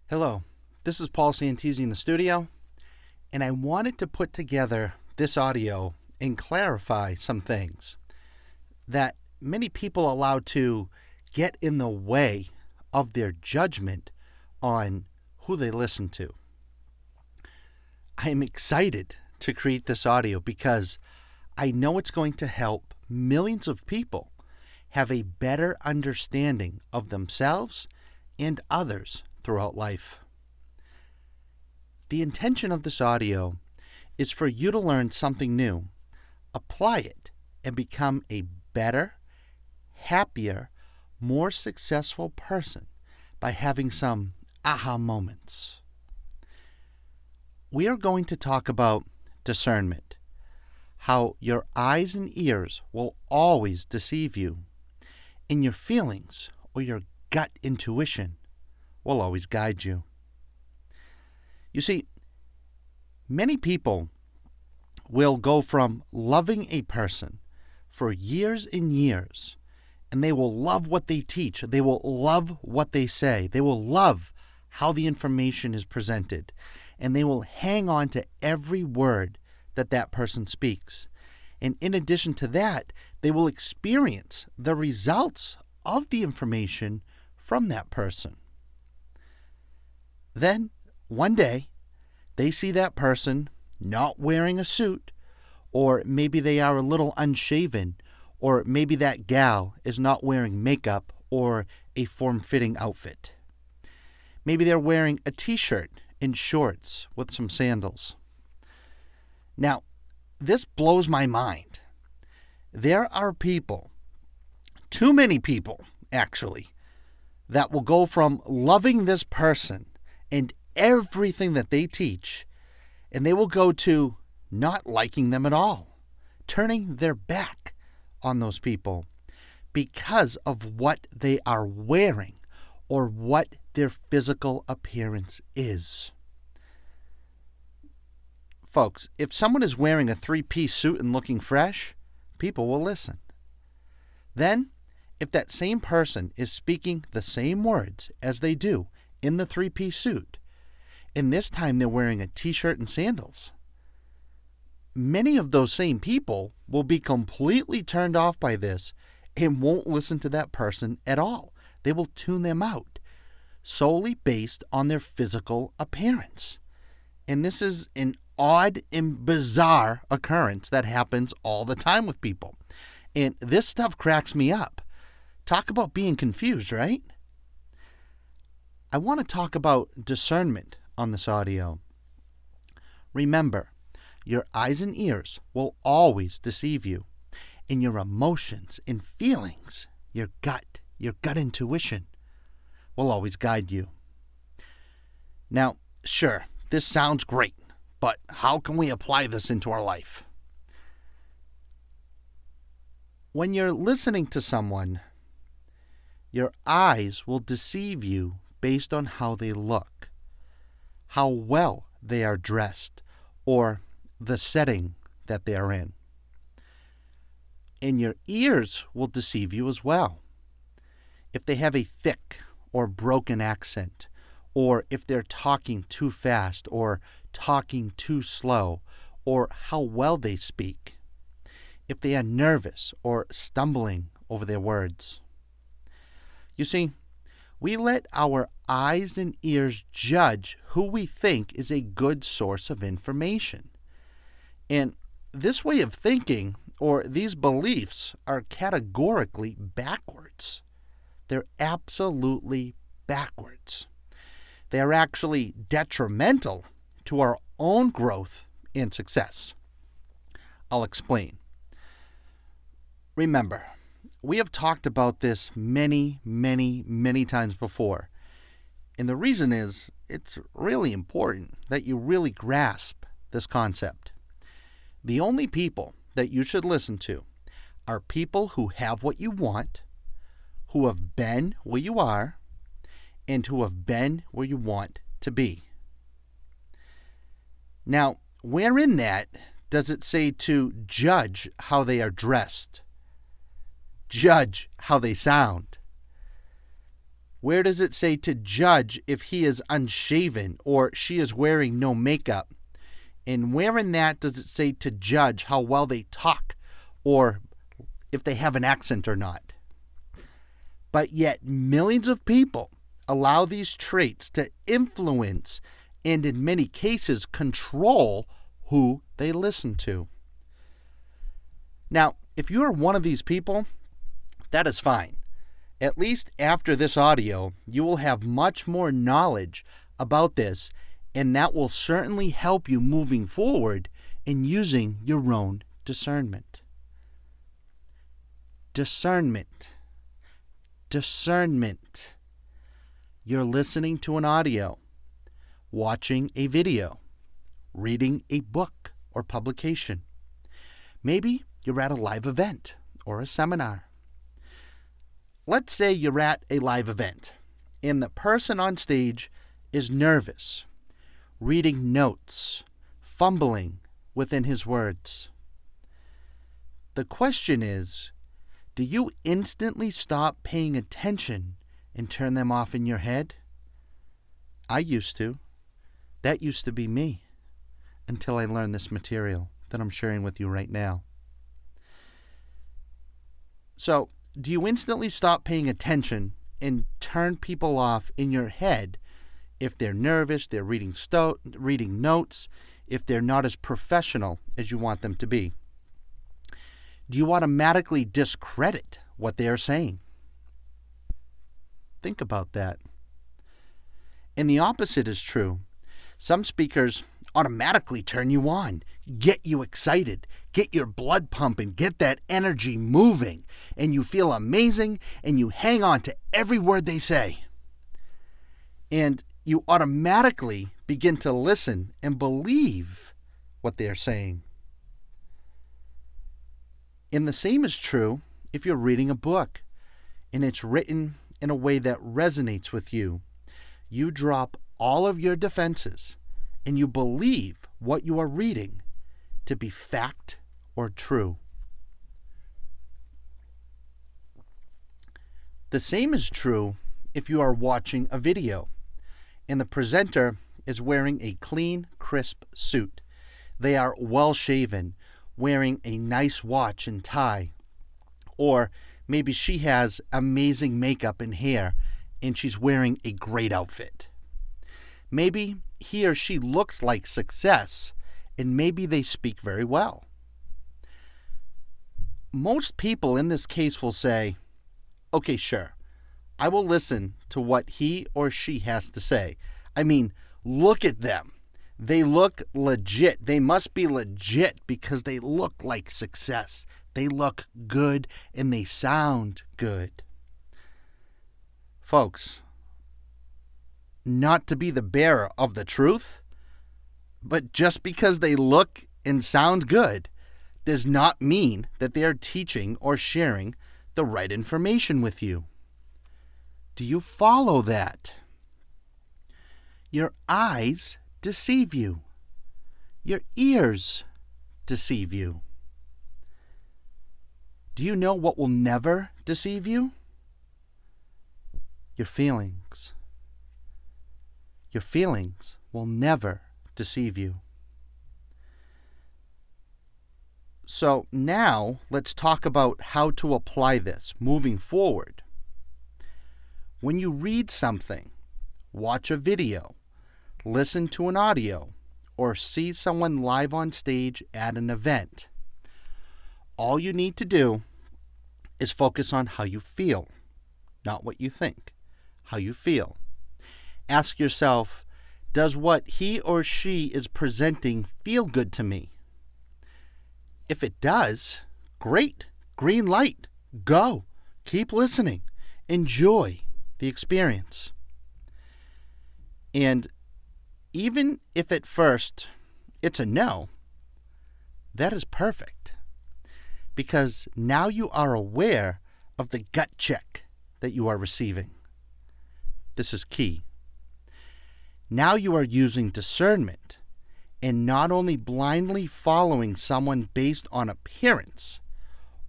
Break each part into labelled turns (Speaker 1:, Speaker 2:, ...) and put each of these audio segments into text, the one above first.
Speaker 1: Hello, this is Paul Santisi in the studio, and I wanted to put together this audio and clarify some things that many people allow to get in the way of their judgment on who they listen to. I am excited to create this audio because I know it's going to help millions of people have a better understanding of themselves and others throughout life. The intention of this audio is for you to learn something new, apply it, and become a better, happier, more successful person by having some aha moments. We are going to talk about discernment, how your eyes and ears will always deceive you, and your feelings or your gut intuition will always guide you. You see, many people will go from loving a person for years and years, and they will love what they teach. They will love what they say. They will love how the information is presented, and they will hang on to every word that person speaks. And in addition to that, they will experience the results of the information from that person. Then, one day, they see that person not wearing a suit, or maybe they are a little unshaven, or maybe that gal is not wearing makeup or a form-fitting outfit. Maybe they're wearing a t-shirt and shorts with some sandals. Now, this blows my mind. There are people, too many people, actually, that will go from loving this person and everything that they teach, and they will go to not liking them at all, turning their back on those people because of what they are wearing or what their physical appearance is. Folks, if someone is wearing a three-piece suit and looking fresh, people will listen. Then, if that same person is speaking the same words as they do in the three-piece suit, and this time they're wearing a t-shirt and sandals, many of those same people will be completely turned off by this and won't listen to that person at all. They will tune them out solely based on their physical appearance. And this is an odd and bizarre occurrence that happens all the time with people. And this stuff cracks me up. Talk about being confused, right? I want to talk about discernment on this audio. Remember, your eyes and ears will always deceive you, and your emotions and feelings, your gut intuition, will always guide you. Now, sure, this sounds great, but how can we apply this into our life? When you're listening to someone, your eyes will deceive you based on how they look, how well they are dressed, or the setting that they are in. And your ears will deceive you as well. If they have a thick or broken accent, or if they're talking too fast or talking too slow, or how well they speak, if they are nervous or stumbling over their words. You see, we let our eyes and ears judge who we think is a good source of information. And this way of thinking, or these beliefs, are categorically backwards. They're absolutely backwards. They are actually detrimental to our own growth and success. I'll explain. Remember, we have talked about this many times before. And the reason is, it's really important that you really grasp this concept. The only people that you should listen to are people who have what you want, who have been where you are, and who have been where you want to be. Now, where in that does it say to judge how they are dressed? Judge how they sound? Where does it say to judge if he is unshaven or she is wearing no makeup? And where in that does it say to judge how well they talk or if they have an accent or not? But yet millions of people allow these traits to influence and in many cases control who they listen to. Now, if you are one of these people, that is fine. At least after this audio, you will have much more knowledge about this, and that will certainly help you moving forward in using your own discernment. Discernment. Discernment. You're listening to an audio, watching a video, reading a book or publication. Maybe you're at a live event or a seminar. Let's say you're at a live event and the person on stage is nervous, reading notes, fumbling within his words. The question is, do you instantly stop paying attention and turn them off in your head? I used to. That used to be me until I learned this material that I'm sharing with you right now. So, do you instantly stop paying attention and turn people off in your head if they're nervous, they're reading notes, if they're not as professional as you want them to be? Do you automatically discredit what they are saying? Think about that. And the opposite is true. Some speakers automatically turn you on, get you excited, get your blood pumping, get that energy moving, and you feel amazing, and you hang on to every word they say. And you automatically begin to listen and believe what they're saying. And the same is true if you're reading a book, and it's written in a way that resonates with you. You drop all of your defenses, and you believe what you are reading to be fact or true. The same is true if you are watching a video, and the presenter is wearing a clean, crisp suit. They are well shaven, wearing a nice watch and tie. Or maybe she has amazing makeup and hair, and she's wearing a great outfit. Maybe he or she looks like success, and maybe they speak very well. Most people in this case will say, okay, sure, I will listen to what he or she has to say. I mean, look at them. They look legit. They must be legit because they look like success. They look good and they sound good. Folks, not to be the bearer of the truth, but just because they look and sound good does not mean that they are teaching or sharing the right information with you. Do you follow that? Your eyes deceive you. Your ears deceive you. Do you know what will never deceive you? Your feelings. Your feelings will never deceive you. So now let's talk about how to apply this moving forward. When you read something, watch a video, listen to an audio, or see someone live on stage at an event, all you need to do is focus on how you feel, not what you think, how you feel. Ask yourself, does what he or she is presenting feel good to me? If it does, great, green light, go, keep listening, enjoy the experience. And even if at first it's a no, that is perfect, because now you are aware of the gut check that you are receiving. This is key. Now you are using discernment and not only blindly following someone based on appearance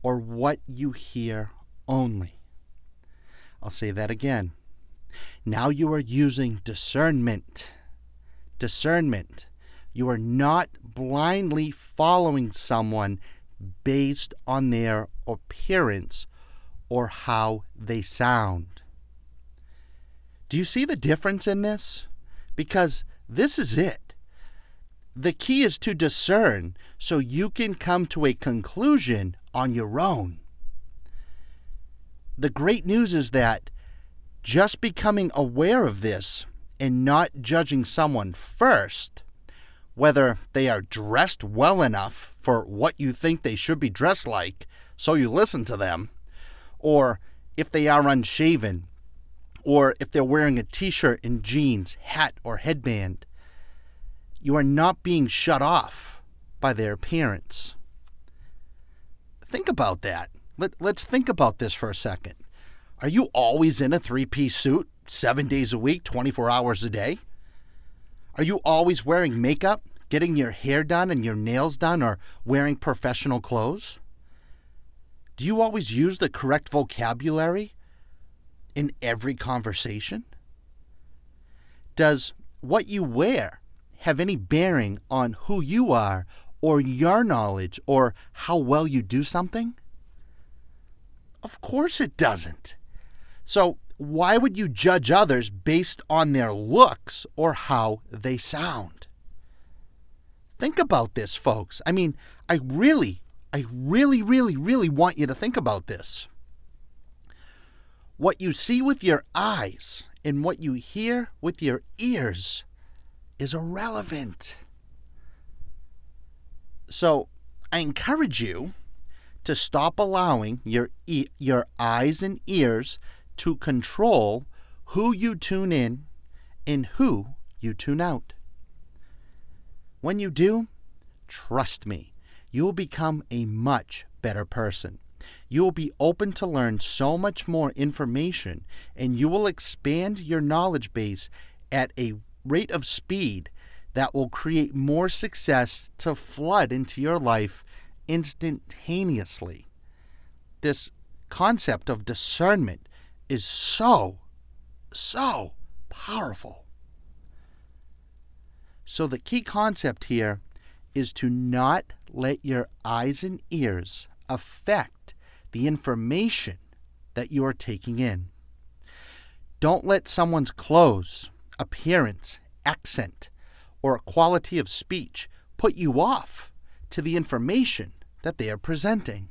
Speaker 1: or what you hear only. I'll say that again. Now you are using discernment. Discernment. You are not blindly following someone based on their appearance or how they sound. Do you see the difference in this? Because this is it. The key is to discern so you can come to a conclusion on your own. The great news is that just becoming aware of this and not judging someone first, whether they are dressed well enough for what you think they should be dressed like, so you listen to them, or if they are unshaven, or if they're wearing a t-shirt and jeans, hat, or headband, you are not being shut off by their appearance. Think about that. Let's think about this for a second. Are you always in a 3-piece suit, 7 days a week, 24 hours a day? Are you always wearing makeup, getting your hair done and your nails done, or wearing professional clothes? Do you always use the correct vocabulary in every conversation? Does what you wear have any bearing on who you are or your knowledge or how well you do something? Of course it doesn't. So why would you judge others based on their looks or how they sound? Think about this, folks. I mean, I really want you to think about this. What you see with your eyes and what you hear with your ears is irrelevant. So I encourage you to stop allowing your eyes and ears to control who you tune in and who you tune out. When you do, trust me, you will become a much better person. You will be open to learn so much more information, and you will expand your knowledge base at a rate of speed that will create more success to flood into your life instantaneously. This concept of discernment is so powerful. So the key concept here is to not let your eyes and ears affect the information that you are taking in. Don't let someone's clothes, appearance, accent, or quality of speech put you off to the information that they are presenting.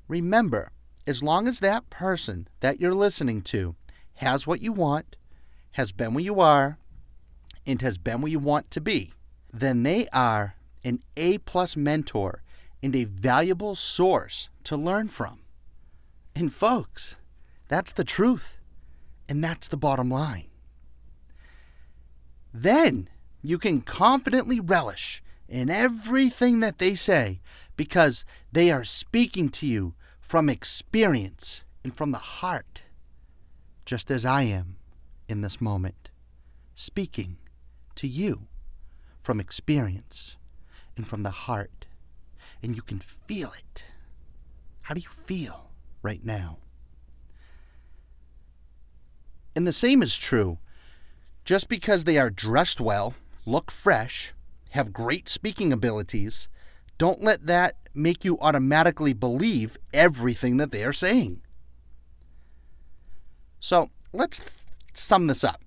Speaker 1: Remember, as long as that person that you're listening to has what you want, has been where you are, and has been where you want to be, then they are an A-plus mentor and a valuable source to learn from. And folks, that's the truth, and that's the bottom line. Then you can confidently relish in everything that they say because they are speaking to you from experience and from the heart, just as I am in this moment, speaking to you from experience and from the heart. And you can feel it. How do you feel right now? And the same is true. Just because they are dressed well, look fresh, have great speaking abilities, don't let that make you automatically believe everything that they are saying. So let's sum this up.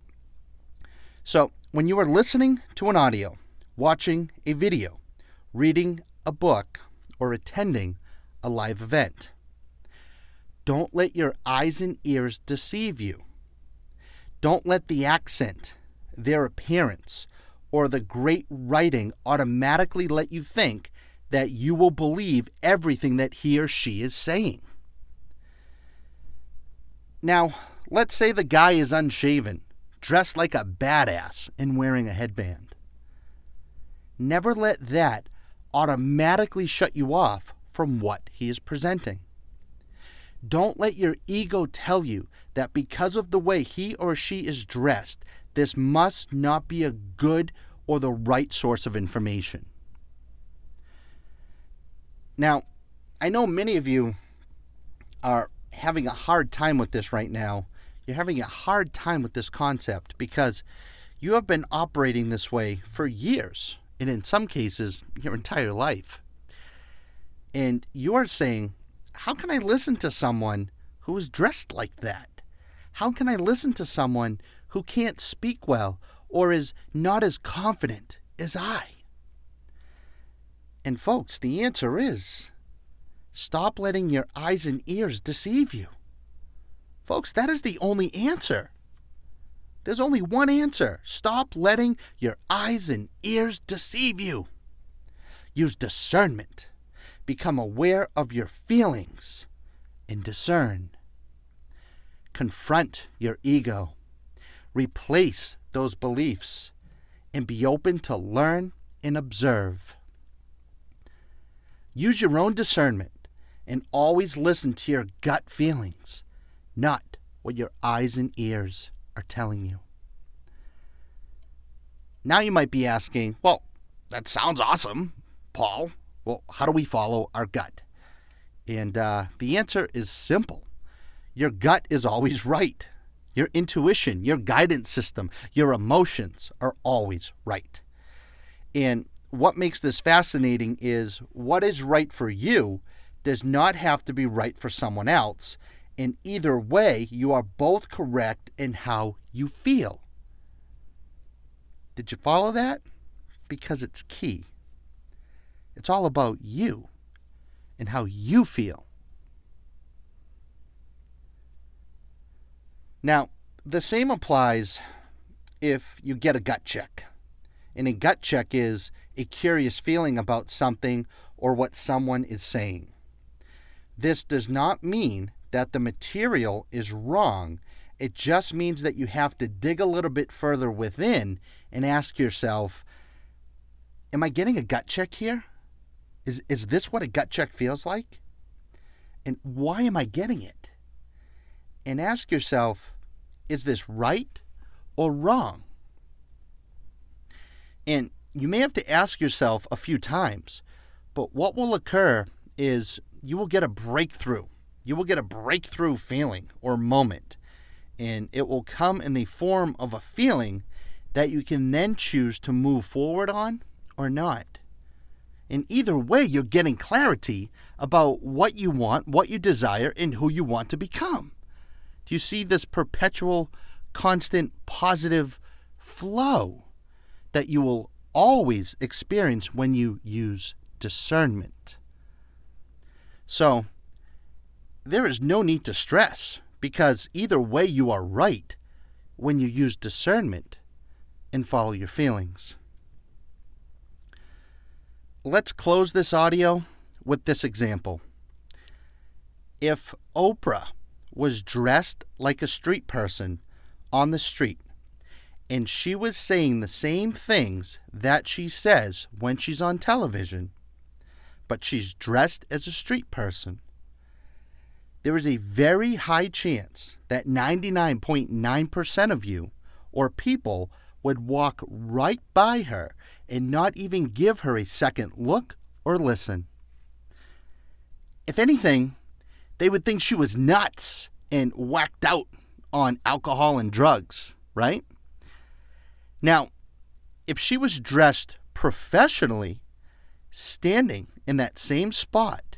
Speaker 1: So when you are listening to an audio, watching a video, reading a book, or attending a live event, don't let your eyes and ears deceive you. Don't let the accent, their appearance, or the great writing automatically let you think that you will believe everything that he or she is saying. Now, let's say the guy is unshaven, dressed like a badass, and wearing a headband. Never let that automatically shut you off from what he is presenting. Don't let your ego tell you that because of the way he or she is dressed, this must not be a good or the right source of information. Now, I know many of you are having a hard time with this right now. you're having a hard time with this concept because you have been operating this way for years, and in some cases, your entire life. And you are saying, how can I listen to someone who is dressed like that? How can I listen to someone who can't speak well or is not as confident as I? And folks, the answer is, stop letting your eyes and ears deceive you. Folks, that is the only answer. There's only one answer. Stop letting your eyes and ears deceive you. Use discernment. Become aware of your feelings and discern. Confront your ego. Replace those beliefs and be open to learn and observe. Use your own discernment and always listen to your gut feelings, not what your eyes and ears are telling you. Now you might be asking, well, that sounds awesome, Paul. Well, how do we follow our gut? And the answer is simple. Your gut is always right. Your intuition, your guidance system, your emotions are always right. And what makes this fascinating is what is right for you does not have to be right for someone else. And either way, you are both correct in how you feel. Did you follow that? Because it's key. It's all about you and how you feel. Now, the same applies if you get a gut check. And a gut check is a curious feeling about something or what someone is saying. This does not mean that the material is wrong. It just means that you have to dig a little bit further within and ask yourself, am I getting a gut check here? Is this what a gut check feels like? And why am I getting it? And ask yourself, is this right or wrong? And you may have to ask yourself a few times, but what will occur is you will get a breakthrough. You will get a breakthrough feeling or moment, and it will come in the form of a feeling that you can then choose to move forward on or not. And either way, you're getting clarity about what you want, what you desire, and who you want to become. Do you see this perpetual, constant, positive flow that you will always experience when you use discernment? So, there is no need to stress, because either way you are right when you use discernment and follow your feelings. Let's close this audio with this example. If Oprah was dressed like a street person on the street, and she was saying the same things that she says when she's on television, but she's dressed as a street person, there is a very high chance that 99.9% of you or people would walk right by her and not even give her a second look or listen. If anything, they would think she was nuts and whacked out on alcohol and drugs, right? Now, if she was dressed professionally, standing in that same spot,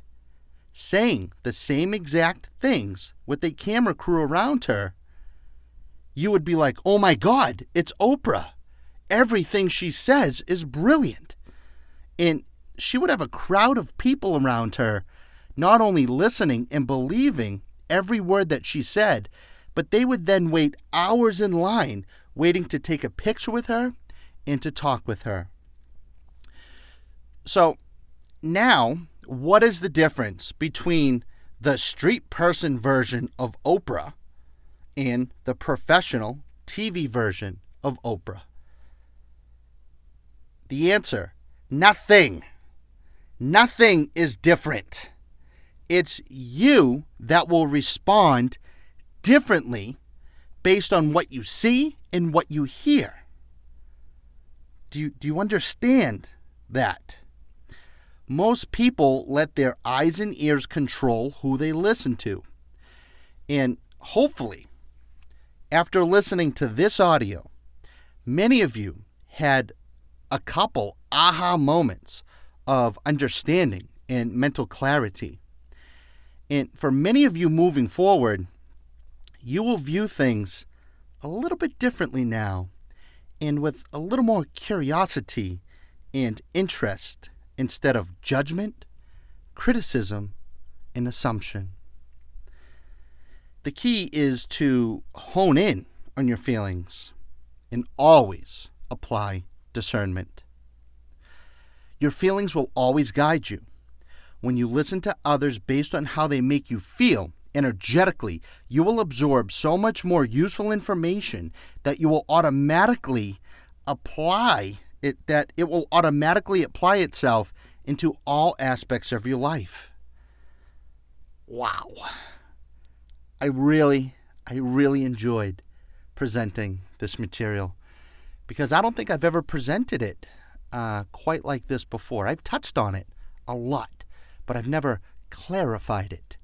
Speaker 1: saying the same exact things with a camera crew around her, you would be like, oh my God, it's Oprah. Everything she says is brilliant. And she would have a crowd of people around her, not only listening and believing every word that she said, but they would then wait hours in line waiting to take a picture with her and to talk with her. So now, what is the difference between the street person version of Oprah and the professional TV version of Oprah? The answer, nothing. Nothing is different. It's you that will respond differently based on what you see and what you hear. Do you understand that? Most people let their eyes and ears control who they listen to. And hopefully, After listening to this audio, many of you had a couple aha moments of understanding and mental clarity. And for many of you moving forward, you will view things a little bit differently now and with a little more curiosity and interest instead of judgment, criticism, and assumption. The key is to hone in on your feelings and always apply discernment. Your feelings will always guide you. When you listen to others based on how they make you feel energetically, you will absorb so much more useful information that you will automatically apply itself into all aspects of your life. Wow. I really enjoyed presenting this material because I don't think I've ever presented it quite like this before. I've touched on it a lot, but I've never clarified it.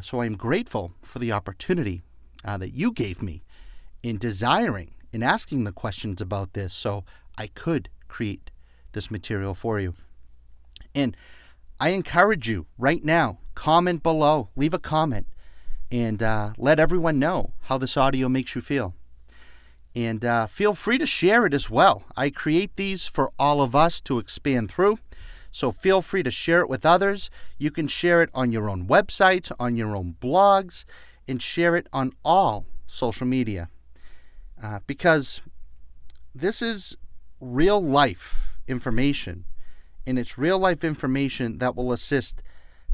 Speaker 1: So I'm grateful for the opportunity that you gave me in desiring and asking the questions about this so I could create this material for you. And I encourage you right now, comment below, leave a comment, and let everyone know how this audio makes you feel. And feel free to share it as well. I create these for all of us to expand through. So feel free to share it with others. You can share it on your own websites, on your own blogs, and share it on all social media. Because this is real life information. And it's real life information that will assist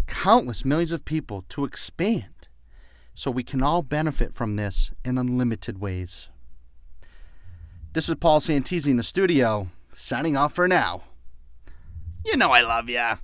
Speaker 1: countless millions of people to expand. So we can all benefit from this in unlimited ways. This is Paul Santisi in the studio, signing off for now. You know I love ya.